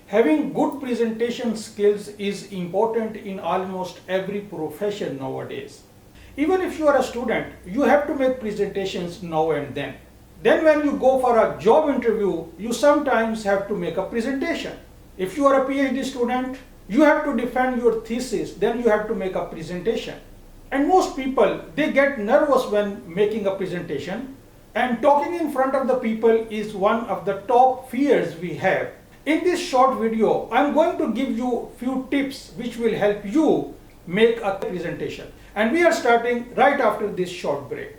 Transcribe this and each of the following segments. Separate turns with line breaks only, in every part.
Having good presentation skills is important in almost every profession nowadays. Even if you are a student, you have to make presentations now and then. Then when you go for a job interview, you sometimes have to make a presentation. If you are a PhD student, you have to defend your thesis, then you have to make a presentation. And most people, they get nervous when making a presentation, and talking in front of the people is one of the top fears we have. In this short video, I'm going to give you few tips which will help you make a presentation. And we are starting right after this short break.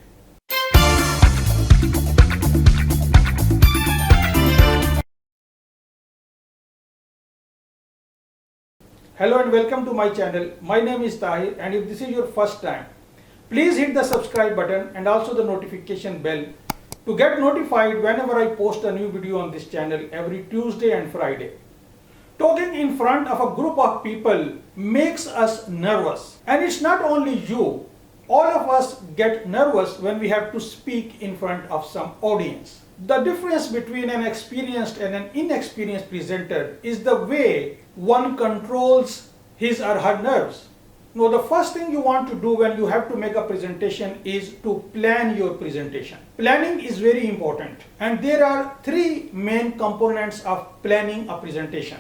Hello and welcome to my channel. My name is Tahir, and if this is your first time, please hit the subscribe button and also the notification bell to get notified whenever I post a new video on this channel every Tuesday and Friday. Talking in front of a group of people makes us nervous. And it's not only you. All of us get nervous when we have to speak in front of some audience. The difference between an experienced and an inexperienced presenter is the way one controls his or her nerves. Now, the first thing you want to do when you have to make a presentation is to plan your presentation. Planning is very important, and there are three main components of planning a presentation.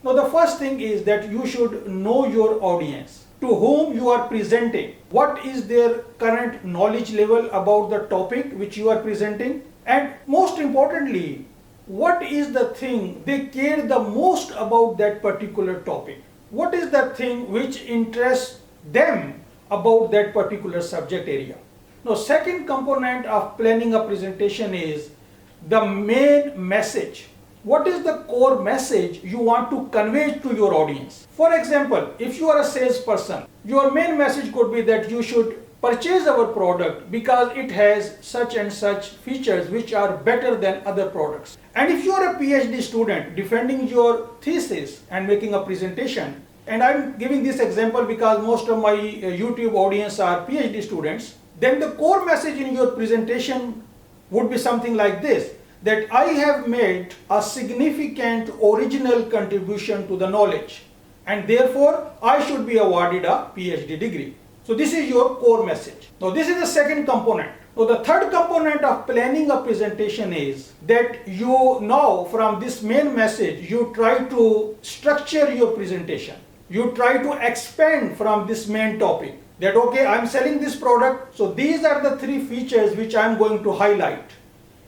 Now, the first thing is that you should know your audience, to whom you are presenting. What is their current knowledge level about the topic which you are presenting? And most importantly, what is the thing they care the most about that particular topic? What is the thing which interests them about that particular subject area? Now, second component of planning a presentation is the main message. What is the core message you want to convey to your audience? For example, if you are a salesperson, your main message could be that you should purchase our product because it has such and such features which are better than other products. And if you are a PhD student defending your thesis and making a presentation, and I'm giving this example because most of my YouTube audience are PhD students, then the core message in your presentation would be something like this, that I have made a significant original contribution to the knowledge, and therefore I should be awarded a PhD degree. So this is your core message. Now, this is the second component. Now, the third component of planning a presentation is that you now, from this main message, you try to structure your presentation. You try to expand from this main topic. That okay, I'm selling this product, so these are the three features which I'm going to highlight.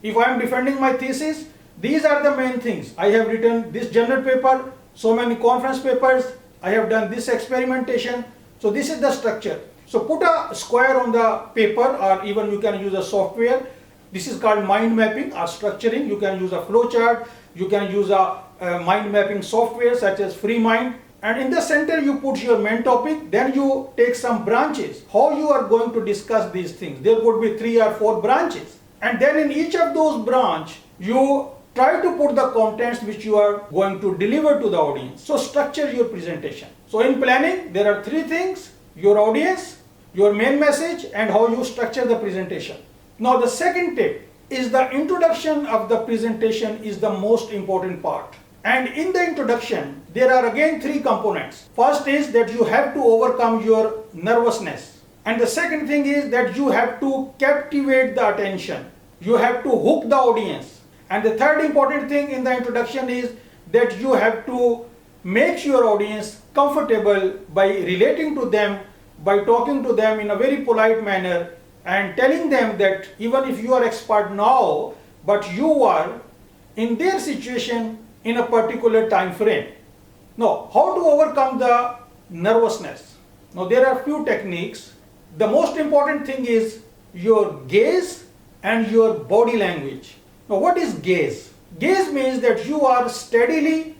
If I'm defending my thesis, these are the main things. I have written this journal paper, so many conference papers, I have done this experimentation. So this is the structure. So put a square on the paper, or even you can use a software. This is called mind mapping or structuring. You can use a flowchart. You can use a mind mapping software such as FreeMind. And in the center you put your main topic. Then you take some branches. How you are going to discuss these things? There would be 3 or 4 branches. And then in each of those branches, you try to put the contents which you are going to deliver to the audience. So structure your presentation. So in planning, there are 3 things: your audience, your main message, and how you structure the presentation. Now, the second tip is the introduction of the presentation is the most important part. And in the introduction, there are again 3 components. First is that you have to overcome your nervousness. And the second thing is that you have to captivate the attention. You have to hook the audience. And the third important thing in the introduction is that you have to make your audience comfortable by relating to them, by talking to them in a very polite manner and telling them that even if you are expert now, but you are in their situation in a particular time frame. Now, how to overcome the nervousness? Now, there are few techniques. The most important thing is your gaze and your body language. Now, what is gaze? Gaze means that you are steadily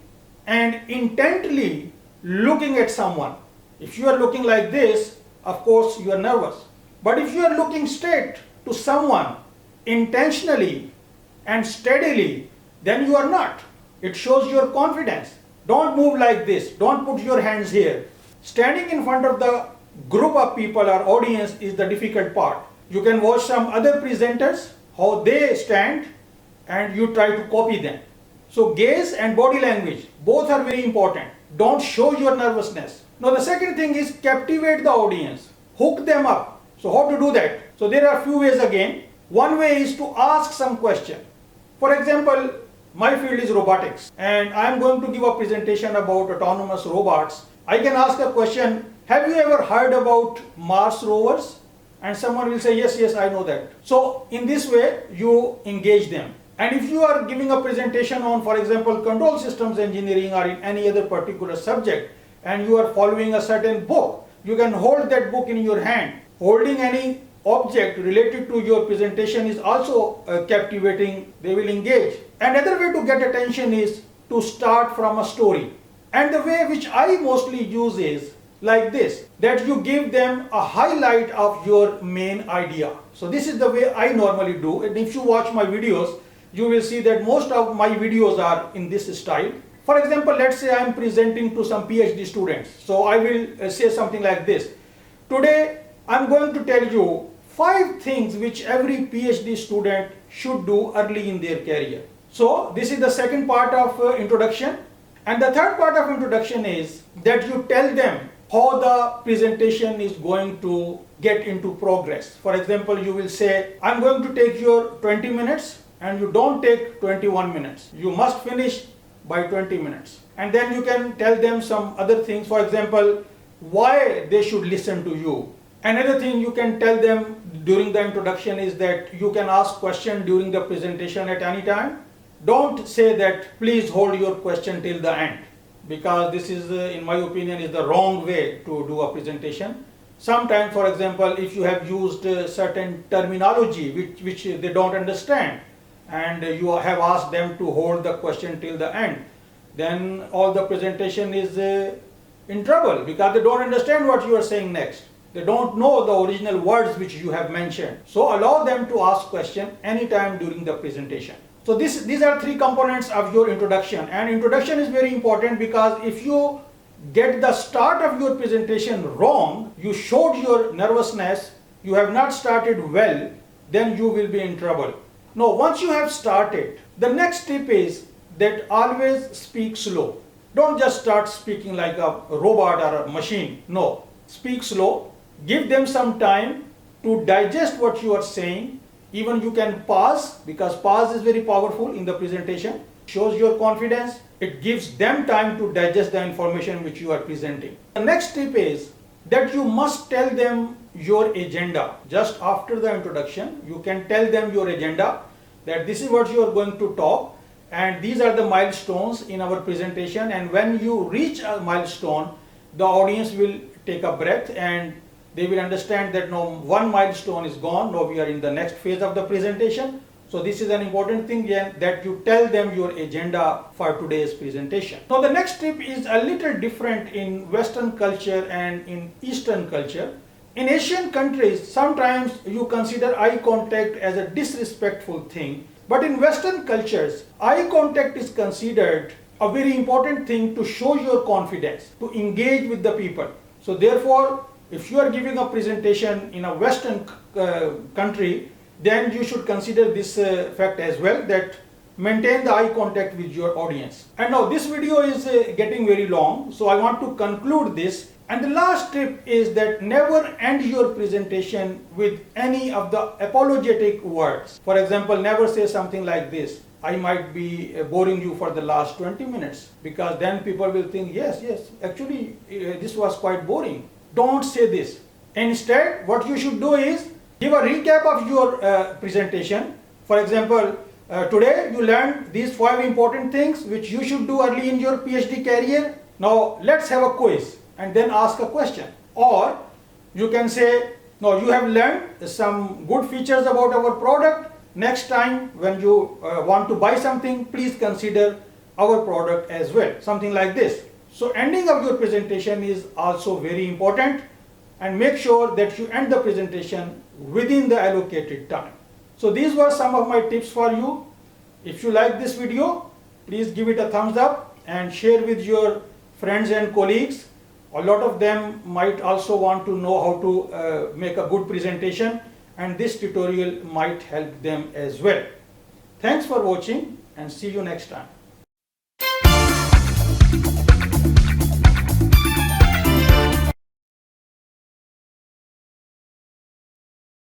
and intently looking at someone. If you are looking like this, of course you are nervous. But if you are looking straight to someone intentionally and steadily, then you are not. It shows your confidence. Don't move like this. Don't put your hands here. Standing in front of the group of people or audience is the difficult part. You can watch some other presenters, how they stand, and you try to copy them. So gaze and body language, both are very important. Don't show your nervousness. Now the second thing is captivate the audience, hook them up. So how to do that? So there are few ways again. One way is to ask some question. For example, my field is robotics and I am going to give a presentation about autonomous robots. I can ask a question, have you ever heard about Mars rovers? And someone will say, yes, yes, I know that. So in this way, you engage them. And if you are giving a presentation on, for example, control systems engineering or in any other particular subject, and you are following a certain book, you can hold that book in your hand. Holding any object related to your presentation is also captivating. They will engage. Another way to get attention is to start from a story. And the way which I mostly use is like this, that you give them a highlight of your main idea. So this is the way I normally do. And if you watch my videos, you will see that most of my videos are in this style. For example, let's say I am presenting to some PhD students. So I will say something like this. Today, I am going to tell you 5 things which every PhD student should do early in their career. So this is the second part of introduction. And the third part of introduction is that you tell them how the presentation is going to get into progress. For example, you will say, I'm going to take your 20 minutes and you don't take 21 minutes. You must finish by 20 minutes. And then you can tell them some other things. For example, why they should listen to you. Another thing you can tell them during the introduction is that you can ask questions during the presentation at any time. Don't say that please hold your question till the end, because this is, in my opinion, is the wrong way to do a presentation. Sometimes, for example, if you have used certain terminology which they don't understand, and you have asked them to hold the question till the end, then all the presentation is in trouble, because they don't understand what you are saying next. They don't know the original words which you have mentioned. So allow them to ask question anytime during the presentation. So these are 3 components of your introduction, and introduction is very important, because if you get the start of your presentation wrong, you showed your nervousness, you have not started well, then you will be in trouble. Now once you have started, the next tip is that always speak slow. Don't just start speaking like a robot or a machine. No, speak slow, give them some time to digest what you are saying. Even you can pause, because pause is very powerful in the presentation. Shows your confidence. It gives them time to digest the information which you are presenting. The next tip is that you must tell them your agenda. Just after the introduction, you can tell them your agenda, that this is what you are going to talk, and these are the milestones in our presentation. And when you reach a milestone, the audience will take a breath and they will understand that now one milestone is gone, now we are in the next phase of the presentation. So this is an important thing, that you tell them your agenda for today's presentation. Now the next tip is a little different in Western culture and in Eastern culture. In Asian countries, sometimes you consider eye contact as a disrespectful thing, but in Western cultures, eye contact is considered a very important thing to show your confidence, to engage with the people. So therefore, if you are giving a presentation in a Western country, then you should consider this fact as well, that maintain the eye contact with your audience. And now this video is getting very long, so I want to conclude this. And the last tip is that never end your presentation with any of the apologetic words. For example, never say something like this, I might be boring you for the last 20 minutes, because then people will think, yes, actually this was quite boring. Don't say this. Instead, what you should do is give a recap of your presentation. For example, today you learned these 5 important things which you should do early in your PhD career. Now let's have a quiz and then ask a question. Or you can say, now you have learned some good features about our product. Next time when you want to buy something, please consider our product as well. Something like this. So ending of your presentation is also very important, and make sure that you end the presentation within the allocated time. So these were some of my tips for you. If you like this video, please give it a thumbs up and share with your friends and colleagues. A lot of them might also want to know how to make a good presentation, and this tutorial might help them as well. Thanks for watching and see you next time.